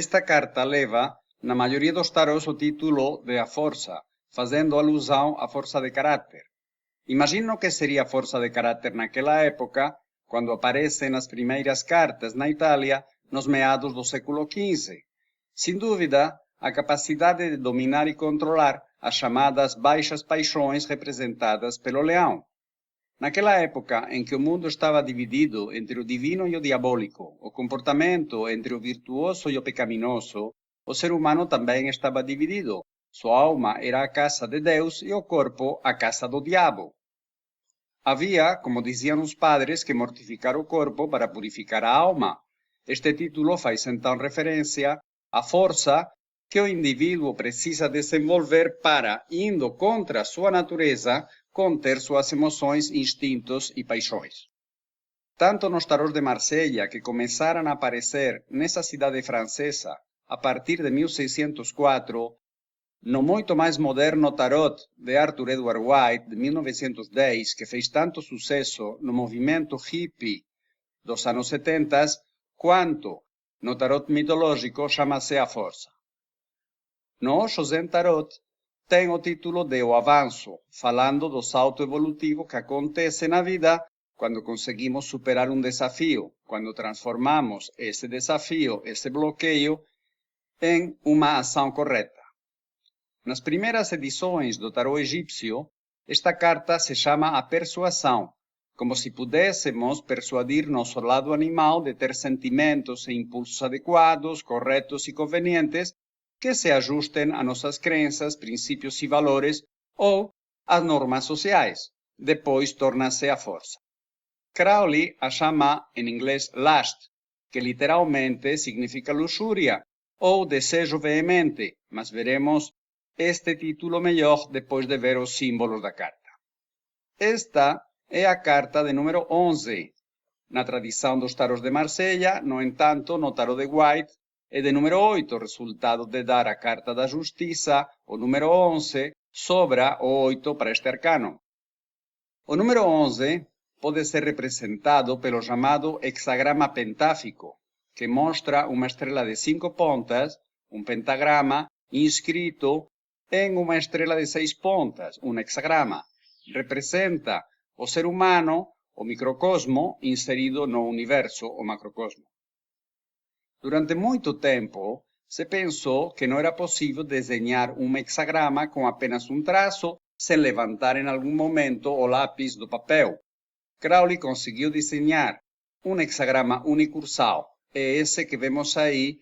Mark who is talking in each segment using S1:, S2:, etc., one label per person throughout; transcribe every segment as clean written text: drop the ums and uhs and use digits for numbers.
S1: Esta carta leva, na maioria dos tarôs, o título de A Força, fazendo alusão à força de caráter. Imagino que seria a força de caráter naquela época, quando aparecem as primeiras cartas na Itália, nos meados do século XV. Sem dúvida, a capacidade de dominar e controlar as chamadas baixas paixões representadas pelo leão. Naquela época em que o mundo estava dividido entre o divino e o diabólico, o comportamento entre o virtuoso e o pecaminoso, o ser humano também estava dividido. Sua alma era a casa de Deus e o corpo a casa do diabo. Havia, como diziam os padres, que mortificar o corpo para purificar a alma. Este título faz então referência à força que o indivíduo precisa desenvolver para, indo contra a sua natureza, conter suas emoções, instintos e paixões. Tanto nos tarôs de Marsella, que começaram a aparecer nessa cidade francesa a partir de 1604, no muito mais moderno tarot de Arthur Edward White, de 1910, que fez tanto sucesso no movimento hippie dos anos 70, quanto no tarot mitológico, chama-se A Força. No Osho Zen Tarot tem o título de O Avanço, falando do salto evolutivo que acontece na vida quando conseguimos superar um desafio, quando transformamos esse desafio, esse bloqueio, em uma ação correta. Nas primeiras edições do tarô egípcio, esta carta se chama a persuasão, como se pudéssemos persuadir nosso lado animal de ter sentimentos e impulsos adequados, corretos e convenientes que se ajustem a nossas crenças, princípios e valores ou às normas sociais. Depois torna-se a força. Crowley a chama em inglês lust, que literalmente significa luxúria ou desejo veemente, mas veremos este título melhor depois de ver os símbolos da carta. Esta é a carta de número 11. Na tradição dos tarôs de Marsella, no entanto, no tarô de White, é de número 8, resultado de dar a carta da justiça, o número 11, sobra o 8 para este arcano. O número 11 pode ser representado pelo chamado hexagrama pentáfico, que mostra uma estrela de 5 pontas, um pentagrama, inscrito em uma estrela de 6 pontas, um hexagrama. Representa o ser humano, o microcosmo, inserido no universo, o macrocosmo. Durante muito tempo, se pensou que não era possível desenhar um hexagrama com apenas um traço, sem levantar em algum momento o lápis do papel. Crowley conseguiu desenhar um hexagrama unicursal, é esse que vemos aí,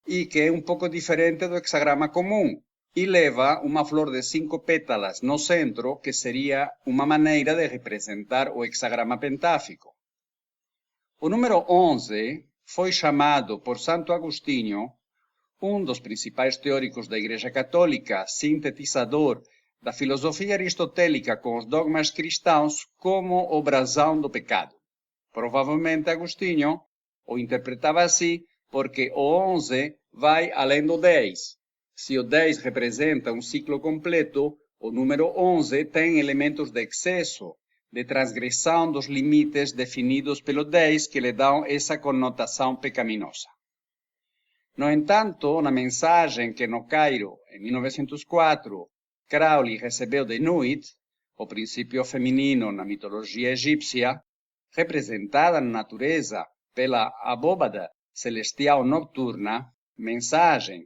S1: e que é um pouco diferente do hexagrama comum, e leva uma flor de 5 pétalas no centro, que seria uma maneira de representar o hexagrama pentáfico. O número 11 foi chamado por Santo Agostinho, um dos principais teóricos da Igreja Católica, sintetizador da filosofia aristotélica com os dogmas cristãos, como o brasão do pecado. Provavelmente Agostinho o interpretava assim porque o 11 vai além do 10. Se o 10 representa um ciclo completo, o número 11 tem elementos de excesso, de transgressão dos limites definidos pelo 10 que lhe dão essa conotação pecaminosa. No entanto, na mensagem que no Cairo, em 1904, Crowley recebeu de Nuit, o princípio feminino na mitologia egípcia, representada na natureza pela abóbada celestial noturna, mensagem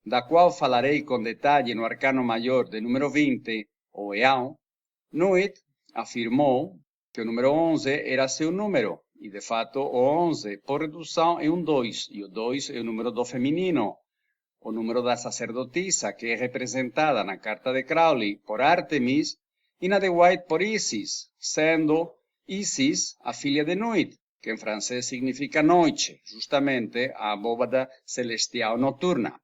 S1: da qual falarei com detalhe no arcano maior de número 20, o Eão, Nuit afirmou que o número 11 era seu número, e de fato o 11, por redução, é um 2, e o 2 é o número do feminino, o número da sacerdotisa, que é representada na carta de Crowley por Artemis, e na de White por Isis, sendo Isis a filha de Nuit, que em francês significa noite, justamente a abóbada celestial noturna.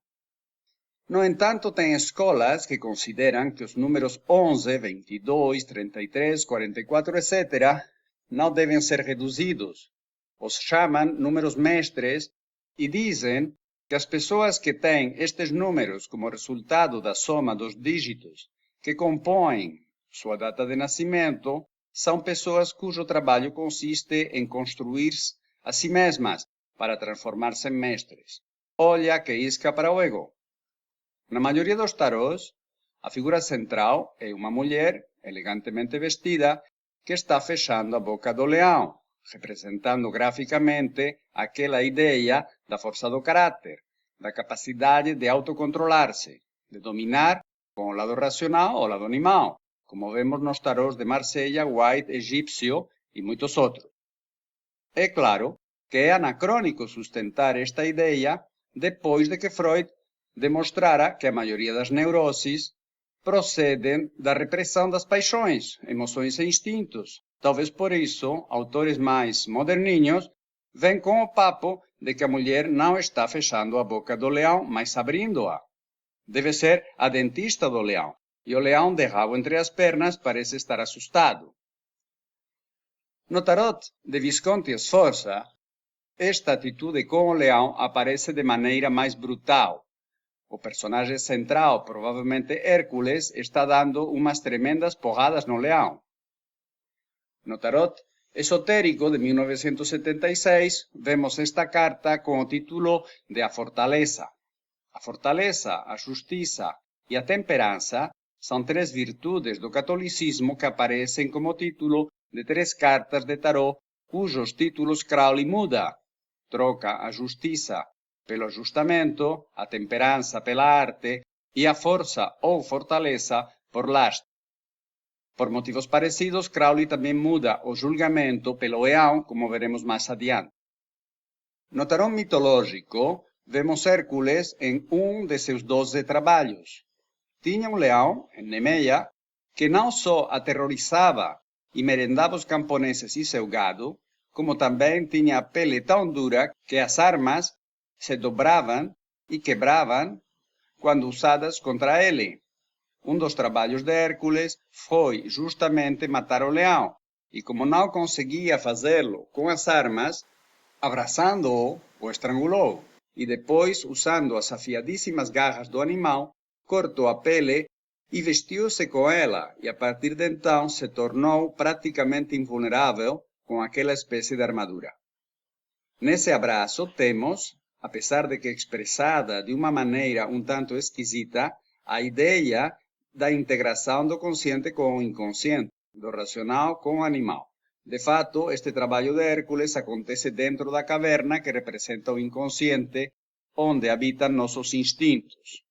S1: No entanto, tem escolas que consideram que os números 11, 22, 33, 44, etc. não devem ser reduzidos. Os chamam números mestres e dizem que as pessoas que têm estes números como resultado da soma dos dígitos que compõem sua data de nascimento são pessoas cujo trabalho consiste em construir-se a si mesmas para transformar-se em mestres. olha que isca para o ego. Na maioria dos tarôs, a figura central é uma mulher elegantemente vestida que está fechando a boca do leão, representando graficamente aquela ideia da força do caráter, da capacidade de autocontrolar-se, de dominar com o lado racional o lado animal, como vemos nos tarôs de Marsella, White, Egípcio e muitos outros. É claro que é anacrônico sustentar esta ideia depois de que Freud demonstrara que a maioria das neuroses procedem da repressão das paixões, emoções e instintos. Talvez por isso, autores mais moderninhos vêm com o papo de que a mulher não está fechando a boca do leão, mas abrindo-a. Deve ser a dentista do leão, e o leão de rabo entre as pernas parece estar assustado. No tarot de Visconti Sforza, esta atitude com o leão aparece de maneira mais brutal. O personagem central, provavelmente Hércules, está dando umas tremendas porradas no leão. No tarot esotérico de 1976, vemos esta carta com o título de A Fortaleza. A fortaleza, a justiça e a temperança são três virtudes do catolicismo que aparecem como título de três cartas de tarot cujos títulos Crowley muda. Troca a justiça pelo ajustamento, a temperança pela arte e a força ou fortaleza por lastre. Por motivos parecidos, Crowley também muda o julgamento pelo eão, como veremos mais adiante. No tarot mitológico, vemos Hércules em de seus 12 trabalhos. Tinha um leão, em Nemeia, que não só aterrorizava e merendava os camponeses e seu gado, como também tinha a pele tão dura que as armas se dobravam e quebravam quando usadas contra ele. Um dos trabalhos de Hércules foi justamente matar o leão, e como não conseguia fazê-lo com as armas, abraçando-o, o estrangulou, e depois, usando as afiadíssimas garras do animal, cortou a pele e vestiu-se com ela, e a partir de então se tornou praticamente invulnerável com aquela espécie de armadura. Nesse abraço temos, apesar de que expressada de uma maneira um tanto esquisita, a ideia da integração do consciente com o inconsciente, do racional com o animal. De fato, este trabalho de Hércules acontece dentro da caverna que representa o inconsciente, onde habitam nossos instintos.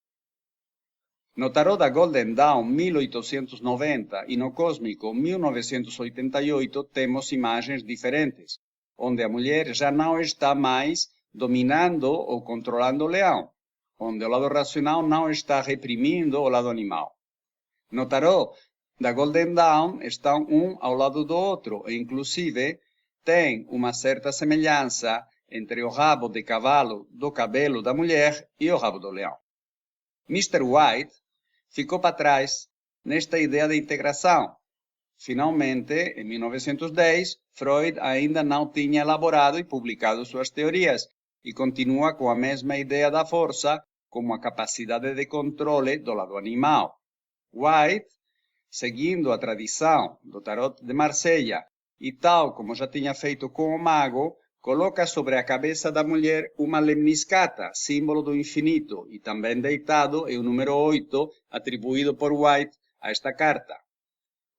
S1: No tarot da Golden Dawn 1890 e no cósmico 1988 temos imagens diferentes, onde a mulher já não está mais dominando ou controlando o leão, onde o lado racional não está reprimindo o lado animal. No tarot da Golden Dawn estão um ao lado do outro e, inclusive, tem uma certa semelhança entre o rabo de cavalo do cabelo da mulher e o rabo do leão. Mr. White ficou para trás nesta ideia de integração. Finalmente, em 1910, Freud ainda não tinha elaborado e publicado suas teorias e continua com a mesma ideia da força como a capacidade de controle do lado animal. White, seguindo a tradição do tarot de Marsella e tal como já tinha feito com o mago, coloca sobre a cabeça da mulher uma lemniscata, símbolo do infinito, e também deitado é o número 8, atribuído por White a esta carta.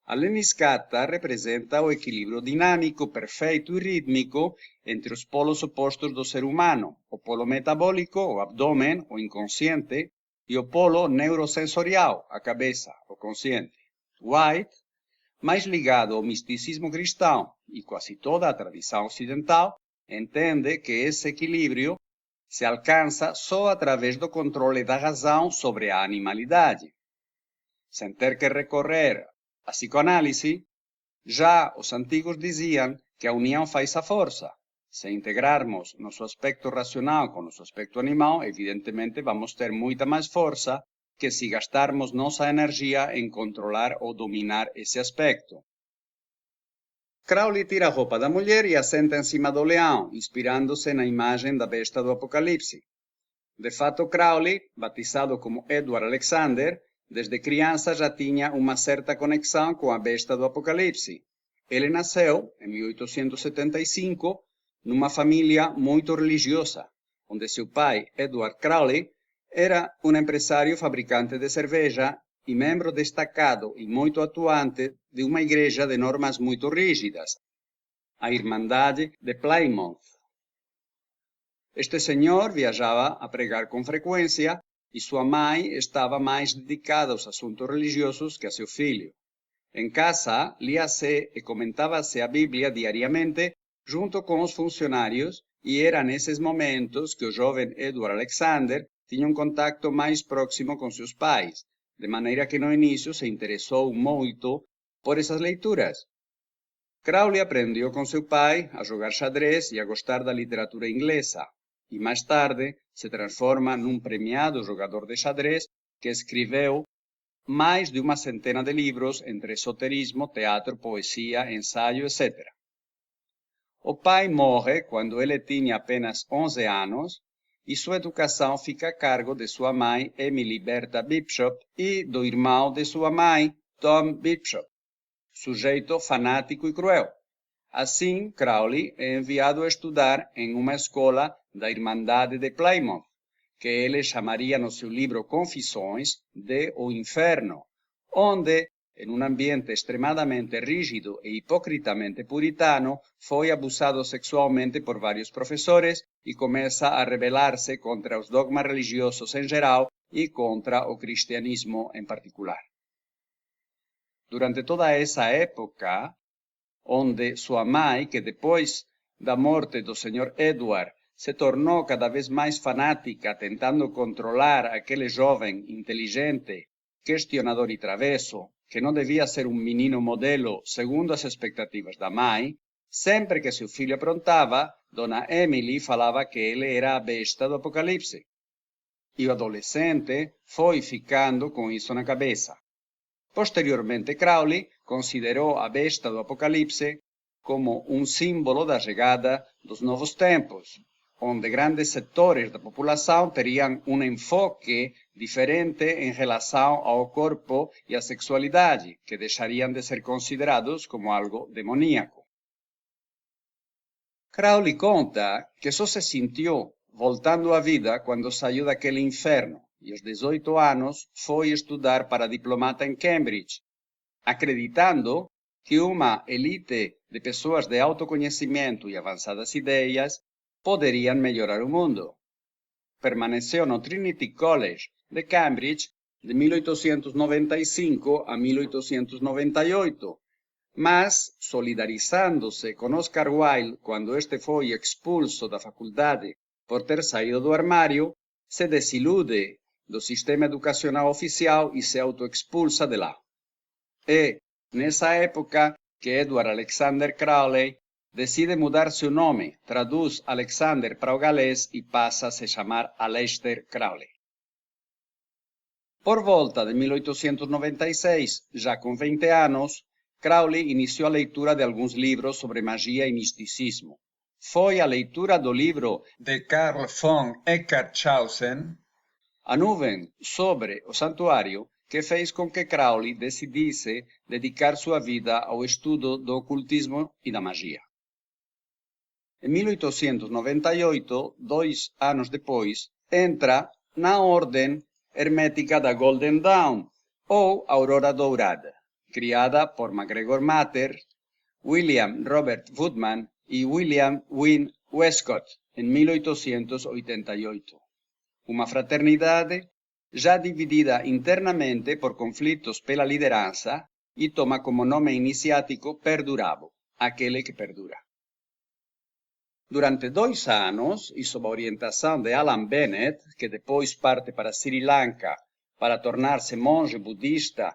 S1: A lemniscata representa o equilíbrio dinâmico, perfeito e rítmico entre os polos opostos do ser humano, o polo metabólico, o abdômen, o inconsciente, e o polo neurosensorial, a cabeça, o consciente. White, mais ligado ao misticismo cristão e quase toda a tradição ocidental, entende que esse equilíbrio se alcança só através do controle da razão sobre a animalidade. Sem ter que recorrer à psicoanálise, já os antigos diziam que a união faz a força. Se integrarmos nosso aspecto racional com nosso aspecto animal, evidentemente vamos ter muita mais força que se gastarmos nossa energia em controlar ou dominar esse aspecto. Crowley tira a roupa da mulher e a senta em cima do leão, inspirando-se na imagem da besta do Apocalipse. De fato, Crowley, batizado como Edward Alexander, desde criança já tinha uma certa conexão com a besta do Apocalipse. Ele nasceu, em 1875, numa família muito religiosa, onde seu pai, Edward Crowley, era um empresário fabricante de cerveja e membro destacado e muito atuante de uma igreja de normas muito rígidas, a Irmandade de Plymouth. Este senhor viajava a pregar com frequência e sua mãe estava mais dedicada aos assuntos religiosos que a seu filho. Em casa, lia-se e comentava-se a Bíblia diariamente junto com os funcionários e era nesses momentos que o jovem Edward Alexander tinha um contato mais próximo com seus pais, de maneira que no início se interessou muito por essas leituras. Crowley aprendeu com seu pai a jogar xadrez e a gostar da literatura inglesa, e mais tarde se transforma num premiado jogador de xadrez que escreveu mais de uma centena de livros entre esoterismo, teatro, poesia, ensaio, etc. O pai morre quando ele tinha apenas 11 anos e sua educação fica a cargo de sua mãe, Emily Bertha Bishop, e do irmão de sua mãe, Tom Bishop, sujeito fanático e cruel. Assim, Crowley é enviado a estudar em uma escola da Irmandade de Plymouth, que ele chamaria no seu livro Confissões de O Inferno, onde, em um ambiente extremadamente rígido e hipocritamente puritano, foi abusado sexualmente por vários professores e começa a rebelar-se contra os dogmas religiosos em geral e contra o cristianismo em particular. Durante toda essa época, onde sua mãe, que depois da morte do Sr. Edward, se tornou cada vez mais fanática, tentando controlar aquele jovem inteligente, questionador e travesso, que não devia ser um menino modelo segundo as expectativas da mãe, sempre que seu filho aprontava, Dona Emily falava que ele era a besta do Apocalipse. E o adolescente foi ficando com isso na cabeça. Posteriormente, Crowley considerou a besta do Apocalipse como um símbolo da chegada dos novos tempos, onde grandes setores da população teriam um enfoque diferente em relação ao corpo e à sexualidade, que deixariam de ser considerados como algo demoníaco. Crowley conta que só se sentiu voltando à vida quando saiu daquele inferno e aos 18 anos foi estudar para diplomata em Cambridge, acreditando que uma elite de pessoas de autoconhecimento e avançadas ideias poderiam melhorar o mundo. Permaneceu no Trinity College de Cambridge de 1895 a 1898, mas, solidarizando-se com Oscar Wilde quando este foi expulso da faculdade por ter saído do armário, se desilude do sistema educacional oficial e se autoexpulsa de lá. É nessa época que Edward Alexander Crowley decide mudar seu nome, traduz Alexander para o galês e passa a se chamar Aleister Crowley. Por volta de 1896, já com 20 anos, Crowley iniciou a leitura de alguns livros sobre magia e misticismo. Foi a leitura do livro de Carl von Eckartshausen, A Nuvem sobre o Santuário, que fez com que Crowley decidisse dedicar sua vida ao estudo do ocultismo e da magia. Em 1898, 2 anos depois, entra na Ordem Hermética da Golden Dawn, ou Aurora Dourada, criada por MacGregor Matter, William Robert Woodman e William Wynne Westcott em 1888. Uma fraternidade já dividida internamente por conflitos pela liderança e toma como nome iniciático Perdurabo, aquele que perdura. Durante 2 anos, e sob a orientação de Alan Bennett, que depois parte para Sri Lanka para tornar-se monge budista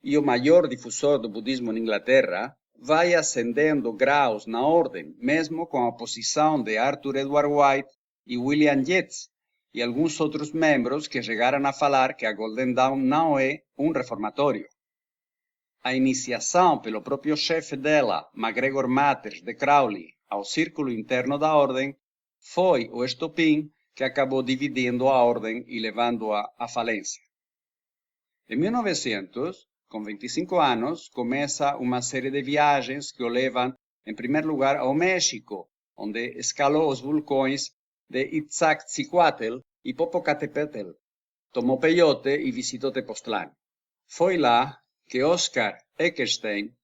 S1: e o maior difusor do budismo na Inglaterra, vai ascendendo graus na ordem, mesmo com a oposição de Arthur Edward White e William Yeats, e alguns outros membros que chegaram a falar que a Golden Dawn não é um reformatório. A iniciação pelo próprio chefe dela, MacGregor Matters de Crowley, ao círculo interno da ordem, foi o estopim que acabou dividindo a ordem e levando-a à falência. Em 1900, com 25 anos, começa uma série de viagens que o levam, em primeiro lugar, ao México, onde escalou os vulcões de Iztaccíhuatl y Popocatépetl, tomó peyote y visitó Tepoztlán. Foi lá que Oscar Eckerstein,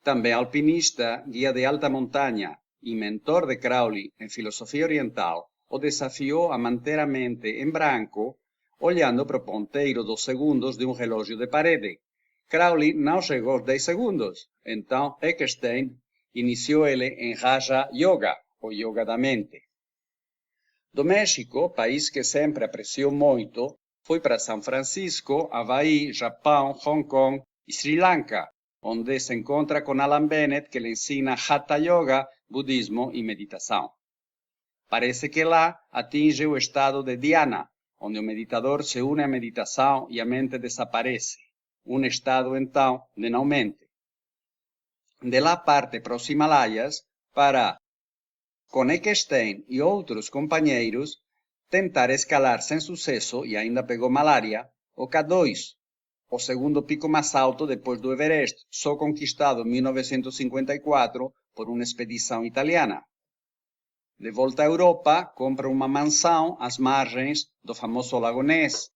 S1: también alpinista, guía de alta montaña y mentor de Crowley en filosofía oriental, o desafió a manter a mente en branco, olhando para o ponteiro dos segundos de um relógio de parede. Crowley não chegou aos 10 segundos, então Eckerstein iniciou ele em Raja Yoga, ou Yoga da mente. Do México, país que sempre apreciou muito, foi para São Francisco, Havaí, Japão, Hong Kong e Sri Lanka, onde se encontra com Alan Bennett, que lhe ensina Hatha Yoga, budismo e meditação. Parece que lá atinge o estado de dhyana, onde o meditador se une à meditação e a mente desaparece, um estado, então, de não mente. De lá parte para os Himalaias para, com Eckerstein e outros companheiros, tentar escalar sem sucesso, e ainda pegou malária, o K2, o segundo pico mais alto depois do Everest, só conquistado em 1954 por uma expedição italiana. De volta à Europa, compra uma mansão às margens do famoso Lago Ness,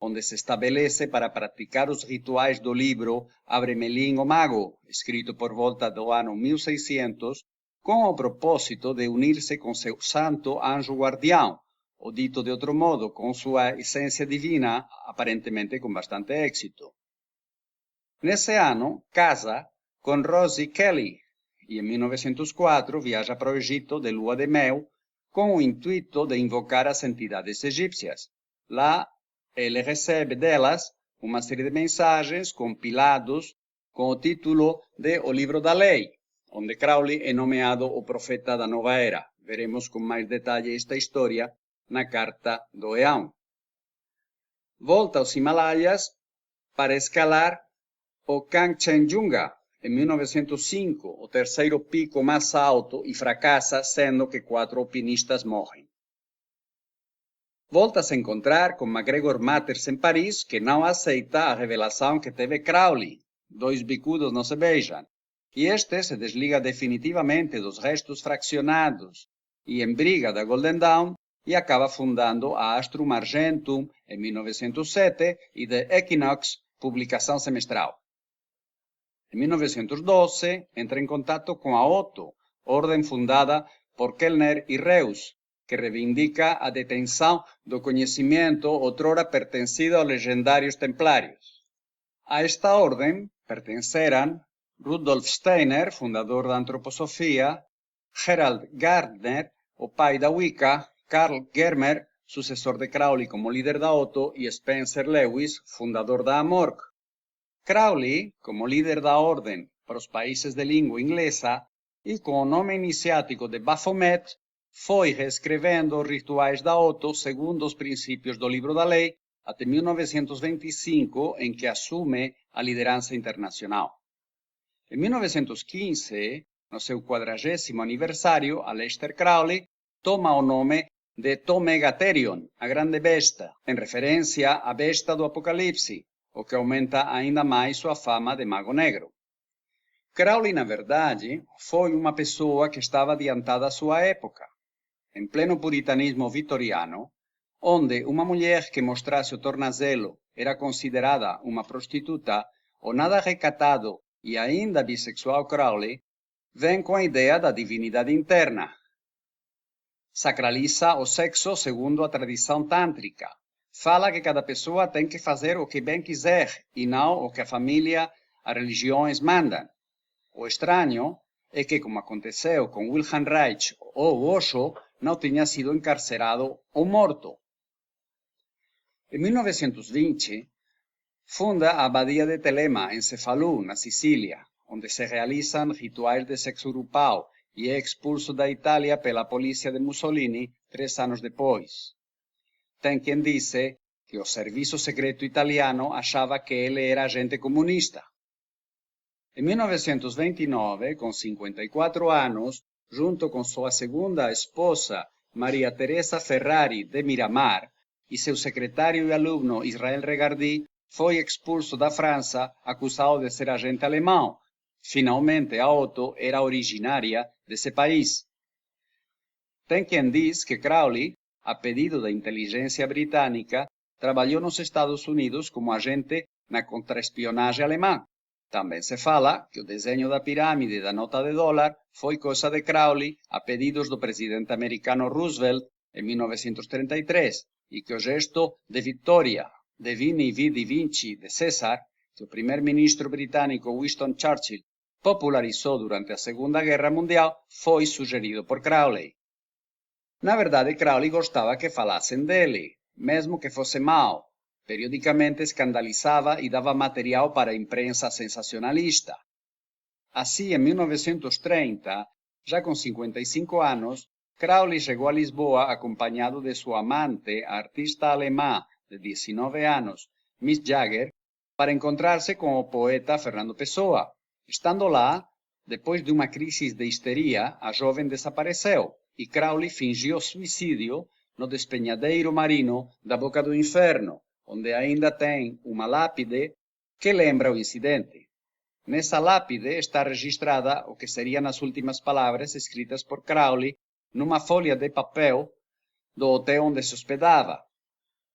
S1: onde se estabelece para praticar os rituais do livro Abre Melin o Mago, escrito por volta do ano 1600, com o propósito de unir-se com seu santo anjo guardião, ou dito de outro modo, com sua essência divina, aparentemente com bastante êxito. Nesse ano, casa com Rosie Kelly, e em 1904 viaja para o Egito de lua de mel com o intuito de invocar as entidades egípcias. Lá, ele recebe delas uma série de mensagens compilados com o título de O Livro da Lei, onde Crowley é nomeado o profeta da nova era. Veremos com mais detalhe esta história na carta do Eão. Volta aos Himalaias para escalar o Kanchenjunga, em 1905, o terceiro pico mais alto, e fracassa, sendo que 4 alpinistas morrem. Volta a se encontrar com MacGregor Matters em Paris, que não aceita a revelação que teve Crowley. 2 bicudos não se beijam. E este se desliga definitivamente dos restos fraccionados e embriga da Golden Dawn e acaba fundando a Astrum Argentum em 1907 e The Equinox, publicação semestral. Em 1912, entra em contato com a Otto, ordem fundada por Kellner e Reuss, que reivindica a detenção do conhecimento outrora pertencido aos legendários templários. A esta ordem pertenceram Rudolf Steiner, fundador da antroposofia, Gerald Gardner, o pai da Wicca, Carl Germer, sucessor de Crowley como líder da Otto, e Spencer Lewis, fundador da Amorc. Crowley, como líder da ordem para os países de língua inglesa e com o nome iniciático de Baphomet, foi reescrevendo os rituais da Otto segundo os princípios do Livro da Lei até 1925, em que assume a liderança internacional. Em 1915, no seu 40º aniversário, Aleister Crowley toma o nome de Tomegatherion, a grande besta, em referência à besta do Apocalipse, o que aumenta ainda mais sua fama de mago negro. Crowley, na verdade, foi uma pessoa que estava adiantada à sua época. Em pleno puritanismo vitoriano, onde uma mulher que mostrasse o tornozelo era considerada uma prostituta, o nada recatado e ainda bissexual Crowley vem com a ideia da divindade interna. Sacraliza o sexo segundo a tradição tântrica. Fala que cada pessoa tem que fazer o que bem quiser e não o que a família, as religiões mandam. O estranho é que, como aconteceu com Wilhelm Reich ou Osho, não tinha sido encarcerado ou morto. Em 1920, funda a Abadia de Telema, em Cefalù, na Sicília, onde se realizam rituais de sexo grupal e é expulso da Itália pela polícia de Mussolini 3 anos depois. Tem quem disse que o serviço secreto italiano achava que ele era agente comunista. Em 1929, com 54 anos, junto com sua segunda esposa, Maria Teresa Ferrari de Miramar, e seu secretário e aluno Israel Regardie, foi expulso da França acusado de ser agente alemão. Finalmente, a Otto era originária desse país. Tem quem diz que Crowley a pedido da inteligência britânica, trabalhou nos Estados Unidos como agente na contraespionagem alemã. Também se fala que o desenho da pirâmide da nota de dólar foi coisa de Crowley a pedidos do presidente americano Roosevelt em 1933 e que o gesto de Vittoria de Vini Vidi Vinci de César, que o primeiro-ministro britânico Winston Churchill popularizou durante a Segunda Guerra Mundial, foi sugerido por Crowley. Na verdade, Crowley gostava que falassem dele, mesmo que fosse mau. Periodicamente escandalizava e dava material para a imprensa sensacionalista. Assim, em 1930, já com 55 anos, Crowley chegou a Lisboa acompanhado de sua amante, a artista alemã de 19 anos, Miss Jagger, para encontrar-se com o poeta Fernando Pessoa. Estando lá, depois de uma crise de histeria, a jovem desapareceu e Crowley fingiu suicídio no despenhadeiro marino da Boca do Inferno, onde ainda tem uma lápide que lembra o incidente. Nessa lápide está registrada o que seriam as últimas palavras escritas por Crowley numa folha de papel do hotel onde se hospedava.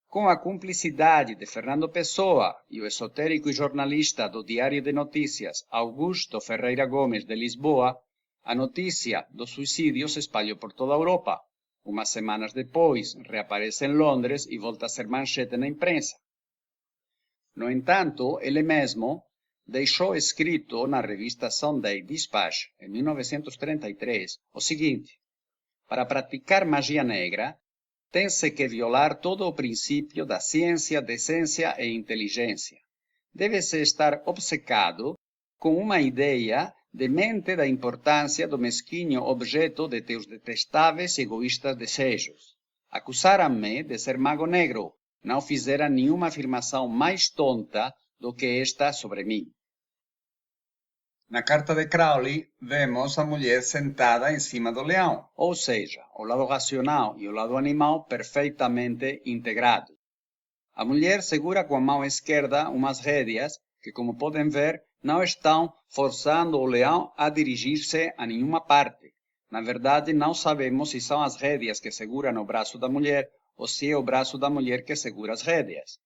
S1: Com a cumplicidade de Fernando Pessoa e o esotérico e jornalista do Diário de Notícias Augusto Ferreira Gomes de Lisboa, a notícia do suicídio se espalhou por toda a Europa. Umas semanas depois, reaparece em Londres e volta a ser manchete na imprensa. No entanto, ele mesmo deixou escrito na revista Sunday Dispatch, em 1933, o seguinte: para praticar magia negra, tem-se que violar todo o princípio da ciência, decência e inteligência. Deve-se estar obcecado com uma ideia demente da importância do mesquinho objeto de teus detestáveis e egoístas desejos. Acusaram-me de ser mago negro. Não fizeram nenhuma afirmação mais tonta do que esta sobre mim. Na carta de Crowley, vemos a mulher sentada em cima do leão, ou seja, o lado racional e o lado animal perfeitamente integrados. A mulher segura com a mão esquerda umas rédeas que, como podem ver, não estão forçando o leão a dirigir-se a nenhuma parte. Na verdade, não sabemos se são as rédeas que seguram o braço da mulher ou se é o braço da mulher que segura as rédeas.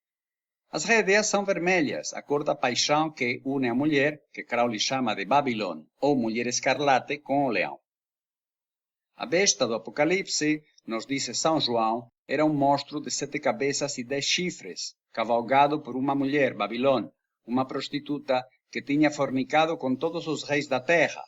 S1: As rédeas são vermelhas, a cor da paixão que une a mulher, que Crowley chama de Babylon, ou mulher escarlate, com o leão. A besta do Apocalipse, nos diz São João, era um monstro de 7 cabeças e 10 chifres, cavalgado por uma mulher, Babilón, uma prostituta que tinha fornicado com todos os reis da terra.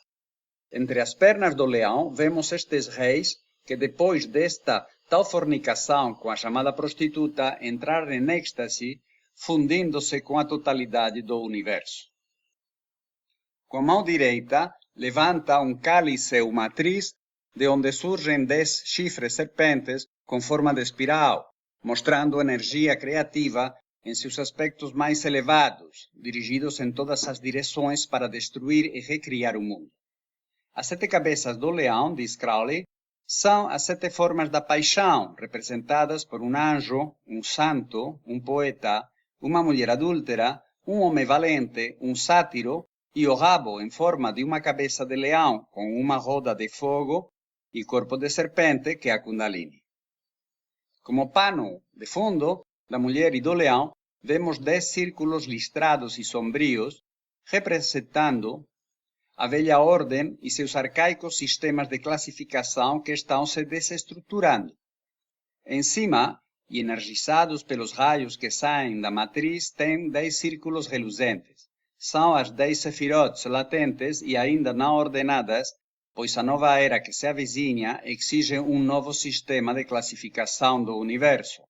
S1: Entre as pernas do leão, vemos estes reis que, depois desta tal fornicação com a chamada prostituta, entraram em êxtase, fundindo-se com a totalidade do universo. Com a mão direita, levanta um cálice ou matriz, de onde surgem 10 chifres serpentes com forma de espiral, mostrando energia criativa em seus aspectos mais elevados, dirigidos em todas as direções para destruir e recriar o mundo. As 7 cabeças do leão, diz Crowley, são as 7 formas da paixão, representadas por um anjo, um santo, um poeta, uma mulher adúltera, um homem valente, um sátiro, e o rabo em forma de uma cabeça de leão com uma roda de fogo e corpo de serpente, que é a Kundalini. Como pano de fundo da mulher e do leão, vemos 10 círculos listrados e sombrios, representando a velha ordem e seus arcaicos sistemas de classificação que estão se desestruturando. Em cima, e energizados pelos raios que saem da matriz, tem 10 círculos reluzentes. São as 10 sefirotes latentes e ainda não ordenadas, pois a nova era que se avizinha exige um novo sistema de classificação do universo.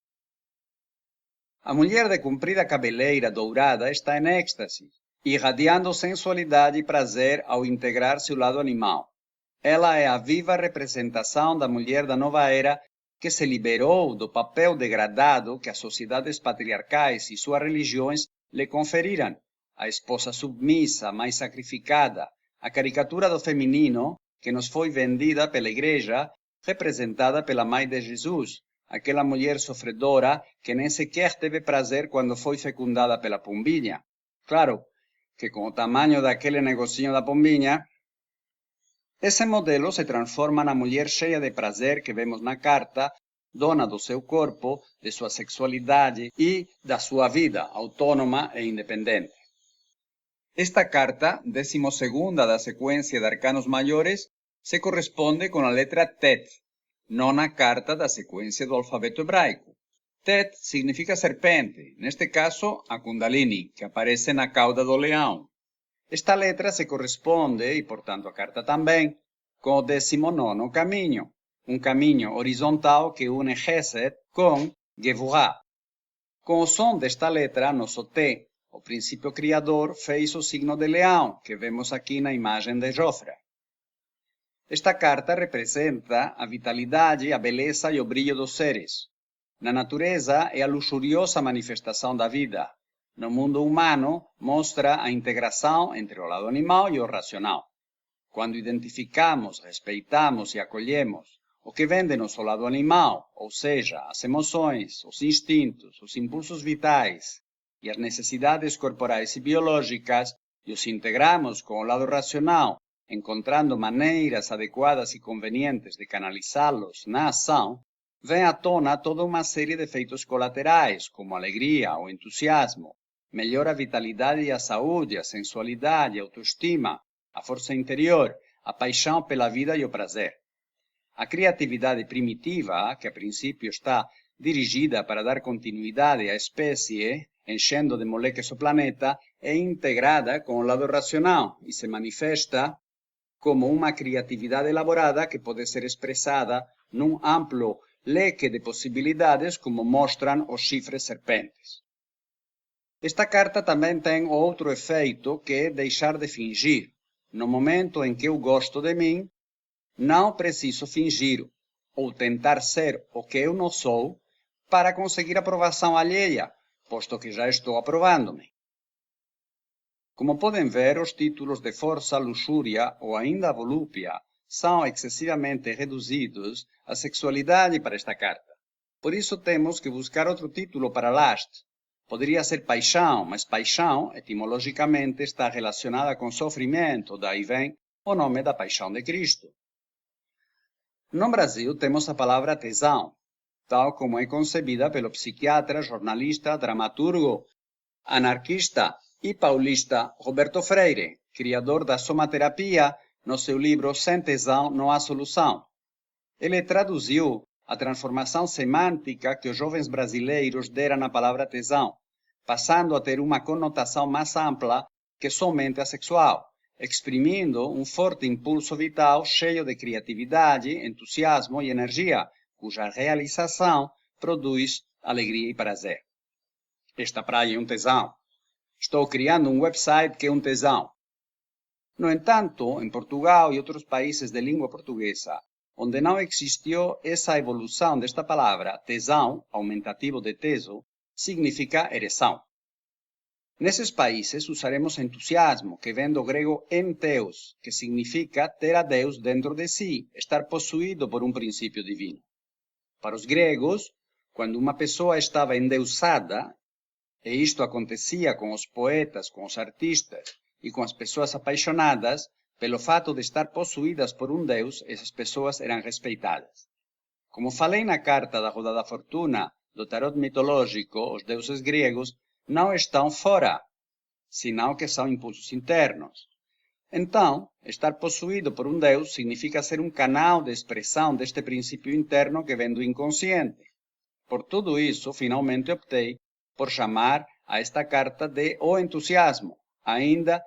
S1: A mulher de comprida cabeleira dourada está em êxtase, irradiando sensualidade e prazer ao integrar seu lado animal. Ela é a viva representação da mulher da nova era que se liberou do papel degradado que as sociedades patriarcais e suas religiões lhe conferiram. A esposa submissa, mais sacrificada, a caricatura do feminino que nos foi vendida pela igreja, representada pela mãe de Jesus, aquela mulher sofredora que nem sequer teve prazer quando foi fecundada pela pombinha. Claro que com o tamanho daquele negocinho da pombinha, esse modelo se transforma na mulher cheia de prazer que vemos na carta dona do seu corpo, de sua sexualidade e da sua vida autônoma e independente. Esta carta, 12ª da sequência de arcanos maiores, se corresponde com a letra Tet, nona carta da sequência do alfabeto hebraico. Tet significa serpente, neste caso a Kundalini, que aparece na cauda do leão. Esta letra se corresponde, e portanto a carta também, com o 19º caminho, um caminho horizontal que une Chesed com Gevurah. Com o som desta letra, nosso T, o princípio criador, fez o signo de leão, que vemos aqui na imagem de Jofra. Esta carta representa a vitalidade, a beleza e o brilho dos seres. Na natureza, é a luxuriosa manifestação da vida. No mundo humano, mostra a integração entre o lado animal e o racional. Quando identificamos, respeitamos e acolhemos o que vem de nosso lado animal, ou seja, as emoções, os instintos, os impulsos vitais e as necessidades corporais e biológicas, e os integramos com o lado racional, encontrando maneiras adequadas e convenientes de canalizá-los na ação, vem à tona toda uma série de efeitos colaterais, como a alegria, o entusiasmo, melhora a vitalidade e a saúde, a sensualidade, a autoestima, a força interior, a paixão pela vida e o prazer. A criatividade primitiva, que a princípio está dirigida para dar continuidade à espécie, enchendo de moleques o planeta, é integrada com o lado racional e se manifesta como uma criatividade elaborada que pode ser expressada num amplo leque de possibilidades, como mostram os chifres serpentes. Esta carta também tem outro efeito, que é deixar de fingir. No momento em que eu gosto de mim, não preciso fingir ou tentar ser o que eu não sou para conseguir aprovação alheia, posto que já estou aprovando-me. Como podem ver, os títulos de força, luxúria ou ainda volúpia são excessivamente reduzidos à sexualidade para esta carta. Por isso temos que buscar outro título para last. Poderia ser paixão, mas paixão, etimologicamente, está relacionada com sofrimento, daí vem o nome da paixão de Cristo. No Brasil temos a palavra tesão, tal como é concebida pelo psiquiatra, jornalista, dramaturgo, anarquista e paulista Roberto Freire, criador da somaterapia, no seu livro Sem Tesão não há solução. Ele traduziu a transformação semântica que os jovens brasileiros deram na palavra tesão, passando a ter uma conotação mais ampla que somente a sexual, exprimindo um forte impulso vital cheio de criatividade, entusiasmo e energia, cuja realização produz alegria e prazer. Esta praia é um tesão. Estou criando um website que é um tesão. No entanto, em Portugal e outros países de língua portuguesa, onde não existiu essa evolução desta palavra, tesão, aumentativo de teso, significa ereção. Nesses países usaremos entusiasmo, que vem do grego entheos, que significa ter a Deus dentro de si, estar possuído por um princípio divino. Para os gregos, quando uma pessoa estava endeusada, e isto acontecia com os poetas, com os artistas e com as pessoas apaixonadas, pelo fato de estar possuídas por um Deus, essas pessoas eram respeitadas. Como falei na carta da Roda da Fortuna do tarot mitológico, os deuses gregos não estão fora, senão que são impulsos internos. Então, estar possuído por um Deus significa ser um canal de expressão deste princípio interno que vem do inconsciente. Por tudo isso, finalmente optei por chamar a esta carta de o entusiasmo, ainda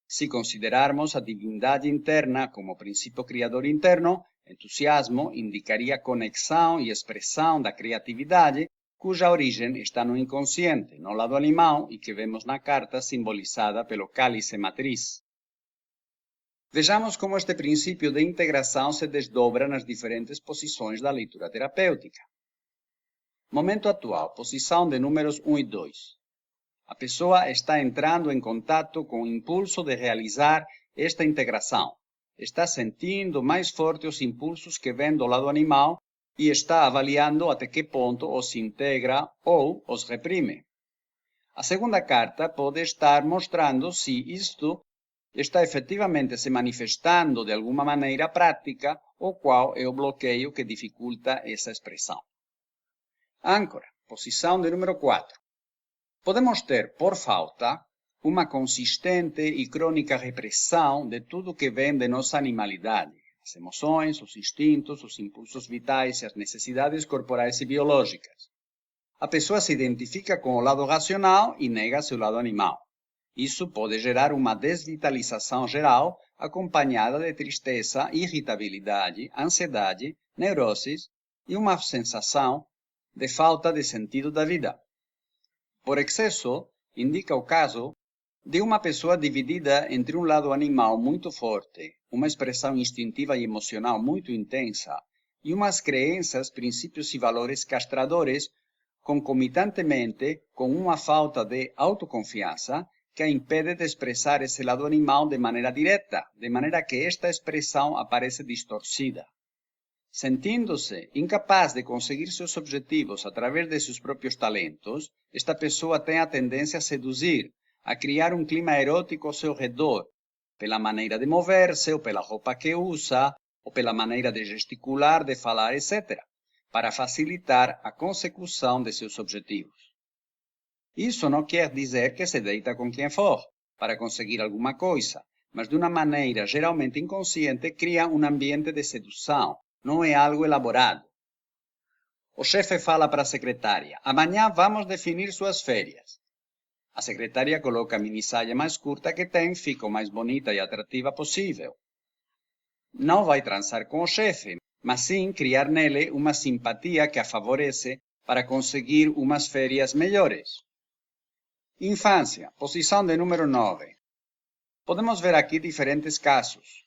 S1: se considerarmos a divindade interna como princípio criador interno. Entusiasmo indicaria conexão e expressão da criatividade, cuja origem está no inconsciente, no lado animal, e que vemos na carta simbolizada pelo cálice matriz. Vejamos como este princípio de integração se desdobra nas diferentes posições da leitura terapêutica. Momento atual, posição de números 1 e 2. A pessoa está entrando em contato com o impulso de realizar esta integração. Está sentindo mais forte os impulsos que vêm do lado animal e está avaliando até que ponto os integra ou os reprime. A segunda carta pode estar mostrando se isto está efetivamente se manifestando de alguma maneira prática ou qual é o bloqueio que dificulta essa expressão. Âncora, posição de número 4. Podemos ter, por falta, uma consistente e crônica repressão de tudo que vem de nossa animalidade, as emoções, os instintos, os impulsos vitais e as necessidades corporais e biológicas. A pessoa se identifica com o lado racional e nega seu lado animal. Isso pode gerar uma desvitalização geral, acompanhada de tristeza, irritabilidade, ansiedade, neuroses e uma sensação de falta de sentido da vida. Por excesso, indica o caso de uma pessoa dividida entre um lado animal muito forte, uma expressão instintiva e emocional muito intensa, e umas crenças, princípios e valores castradores, concomitantemente com uma falta de autoconfiança que a impede de expressar esse lado animal de maneira direta, de maneira que esta expressão aparece distorcida. Sentindo-se incapaz de conseguir seus objetivos através de seus próprios talentos, esta pessoa tem a tendência a seduzir, a criar um clima erótico ao seu redor, pela maneira de mover-se, ou pela roupa que usa, ou pela maneira de gesticular, de falar, etc., para facilitar a consecução de seus objetivos. Isso não quer dizer que se deita com quem for, para conseguir alguma coisa, mas de uma maneira geralmente inconsciente cria um ambiente de sedução. Não é algo elaborado. O chefe fala para a secretária: amanhã vamos definir suas férias. A secretária coloca a minissaia mais curta que tem, fica o mais bonita e atrativa possível. Não vai transar com o chefe, mas sim criar nele uma simpatia que a favorece para conseguir umas férias melhores. Infância, posição de número 9. Podemos ver aqui diferentes casos.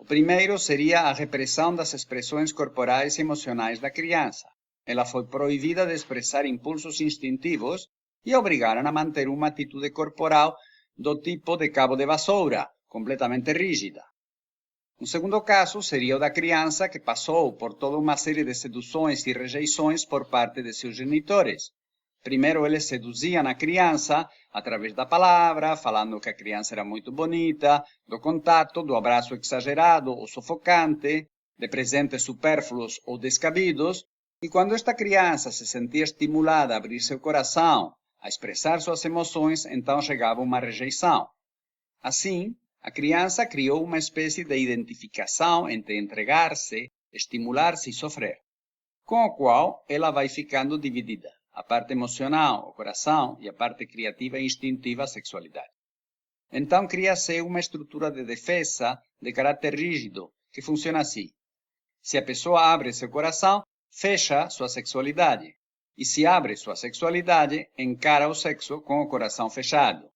S1: O primeiro seria a repressão das expressões corporais e emocionais da criança. Ela foi proibida de expressar impulsos instintivos e obrigaram a manter uma atitude corporal do tipo de cabo de vassoura, completamente rígida. Um segundo caso seria o da criança que passou por toda uma série de seduções e rejeições por parte de seus genitores. Primeiro eles seduziam a criança através da palavra, falando que a criança era muito bonita, do contato, do abraço exagerado ou sufocante, de presentes supérfluos ou descabidos, e quando esta criança se sentia estimulada a abrir seu coração, a expressar suas emoções, então chegava uma rejeição. Assim, a criança criou uma espécie de identificação entre entregar-se, estimular-se e sofrer, com o qual ela vai ficando dividida. A parte emocional, o coração, e a parte criativa e instintiva, a sexualidade. Então cria-se uma estrutura de defesa de caráter rígido, que funciona assim. Se a pessoa abre seu coração, fecha sua sexualidade. E se abre sua sexualidade, encara o sexo com o coração fechado.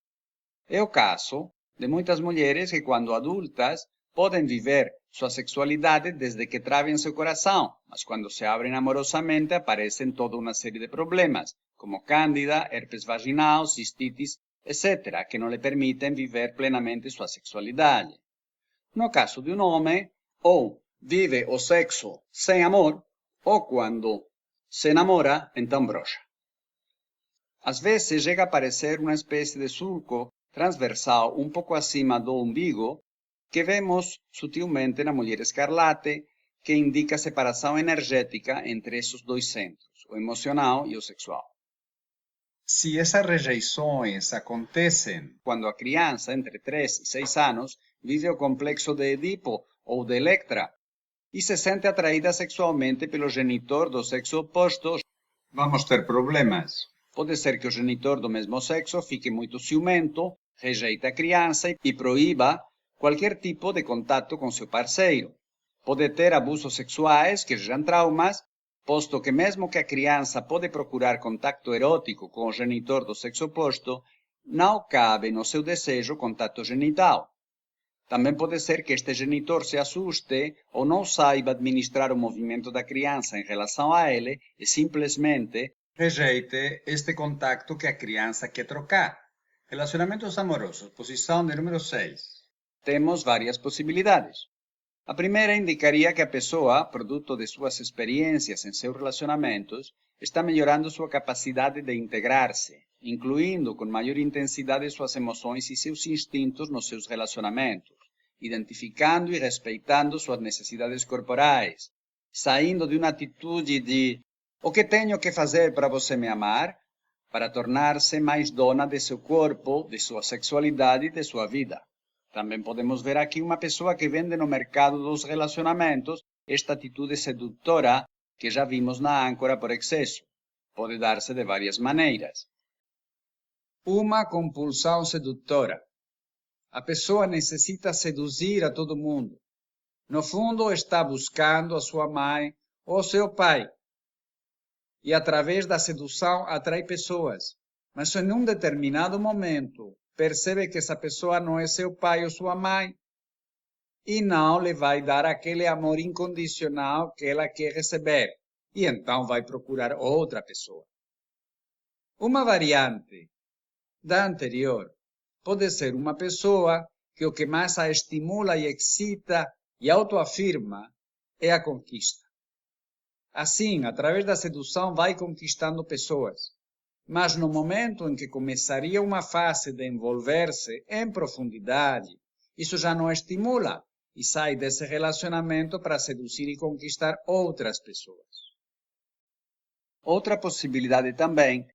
S1: É o caso de muitas mulheres que, quando adultas, podem viver sua sexualidade desde que travem seu coração, mas quando se abrem amorosamente aparecem toda uma série de problemas, como cândida, herpes vaginal, cistites, etc., que não lhe permitem viver plenamente sua sexualidade. No caso de um homem, ou vive o sexo sem amor, ou quando se namora, então brocha. Às vezes chega a aparecer uma espécie de surco transversal um pouco acima do umbigo, que vemos sutilmente na mulher escarlate, que indica a separação energética entre esses dois centros, o emocional e o sexual. Se essas rejeições acontecem quando a criança, entre 3 e 6 anos, vive o complexo de Edipo ou de Electra e se sente atraída sexualmente pelo genitor do sexo oposto, vamos ter problemas. Pode ser que o genitor do mesmo sexo fique muito ciumento, rejeite a criança e proíba qualquer tipo de contato com seu parceiro. Pode ter abusos sexuais que geram traumas, posto que mesmo que a criança pode procurar contato erótico com o genitor do sexo oposto, não cabe no seu desejo contato genital. Também pode ser que este genitor se assuste ou não saiba administrar o movimento da criança em relação a ele e simplesmente rejeite este contato que a criança quer trocar. Relacionamentos amorosos, posição de número 6. Temos várias possibilidades. A primeira indicaria que a pessoa, produto de suas experiências em seus relacionamentos, está melhorando sua capacidade de integrar-se, incluindo com maior intensidade suas emoções e seus instintos nos seus relacionamentos, identificando e respeitando suas necessidades corporais, saindo de uma atitude de O que tenho que fazer para você me amar? Para tornar-se mais dona de seu corpo, de sua sexualidade e de sua vida. Também podemos ver aqui uma pessoa que vende no mercado dos relacionamentos esta atitude sedutora que já vimos na âncora por excesso. Pode dar-se de várias maneiras. Uma compulsão sedutora. A pessoa necessita seduzir a todo mundo. No fundo, está buscando a sua mãe ou seu pai. E através da sedução atrai pessoas. Mas em um determinado momento, percebe que essa pessoa não é seu pai ou sua mãe. E não lhe vai dar aquele amor incondicional que ela quer receber. E então vai procurar outra pessoa. Uma variante da anterior pode ser uma pessoa que o que mais a estimula e excita e autoafirma é a conquista. Assim, através da sedução, vai conquistando pessoas. Mas no momento em que começaria uma fase de envolver-se em profundidade, isso já não estimula e sai desse relacionamento para seduzir e conquistar outras pessoas. Outra possibilidade também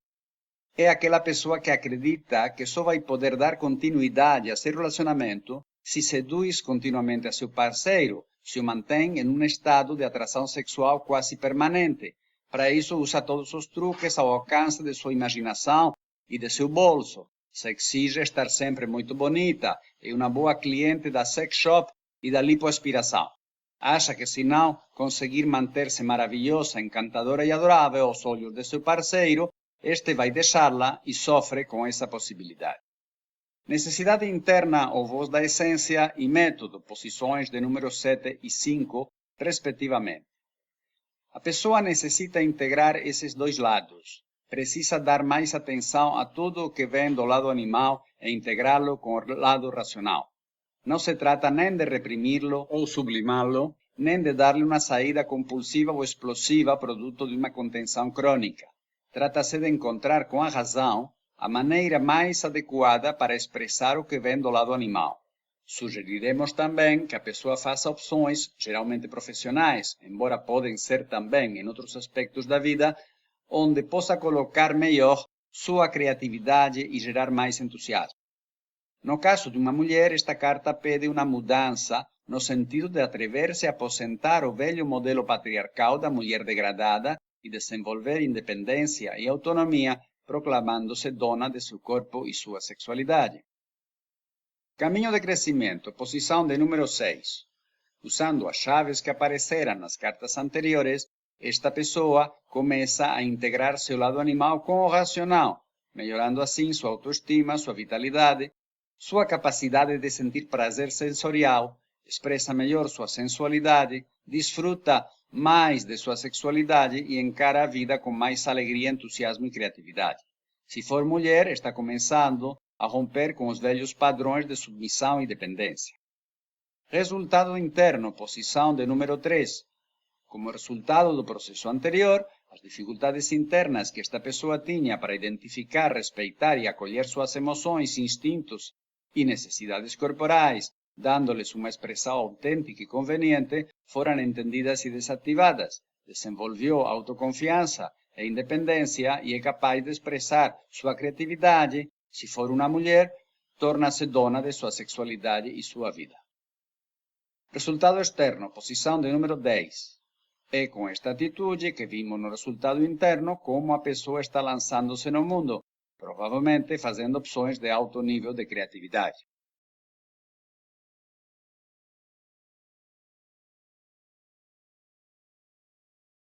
S1: é aquela pessoa que acredita que só vai poder dar continuidade a seu relacionamento se seduz continuamente a seu parceiro, se o mantém em um estado de atração sexual quase permanente. Para isso, usa todos os truques ao alcance de sua imaginação e de seu bolso. Se exige estar sempre muito bonita e uma boa cliente da sex shop e da lipoaspiração. Acha que se não conseguir manter-se maravilhosa, encantadora e adorável aos olhos de seu parceiro, este vai deixá-la e sofre com essa possibilidade. Necessidade interna ou voz da essência e método, posições de número 7 e 5, respectivamente. A pessoa necessita integrar esses dois lados. Precisa dar mais atenção a tudo o que vem do lado animal e integrá-lo com o lado racional. Não se trata nem de reprimi-lo ou sublimá-lo, nem de dar-lhe uma saída compulsiva ou explosiva produto de uma contenção crônica. Trata-se de encontrar com a razão a maneira mais adequada para expressar o que vem do lado animal. Sugeriremos também que a pessoa faça opções, geralmente profissionais, embora podem ser também em outros aspectos da vida, onde possa colocar melhor sua criatividade e gerar mais entusiasmo. No caso de uma mulher, esta carta pede uma mudança no sentido de atrever-se a aposentar o velho modelo patriarcal da mulher degradada e desenvolver independência e autonomia, proclamando-se dona de seu corpo e sua sexualidade. Caminho de crescimento, posição de número 6. Usando as chaves que apareceram nas cartas anteriores, esta pessoa começa a integrar seu lado animal com o racional, melhorando assim sua autoestima, sua vitalidade, sua capacidade de sentir prazer sensorial, expressa melhor sua sensualidade, desfruta mais de sua sexualidade e encara a vida com mais alegria, entusiasmo e criatividade. Se for mulher, está começando a romper com os velhos padrões de submissão e dependência. Resultado interno, posição de número 3. Como resultado do processo anterior, as dificuldades internas que esta pessoa tinha para identificar, respeitar e acolher suas emoções, instintos e necessidades corporais, dando-lhes uma expressão autêntica e conveniente, foram entendidas e desativadas. Desenvolveu autoconfiança e independência e é capaz de expressar sua criatividade. Se for uma mulher, torna-se dona de sua sexualidade e sua vida. Resultado externo, posição de número 10. É com esta atitude que vimos no resultado interno como a pessoa está lançando-se no mundo, provavelmente fazendo opções de alto nível de criatividade.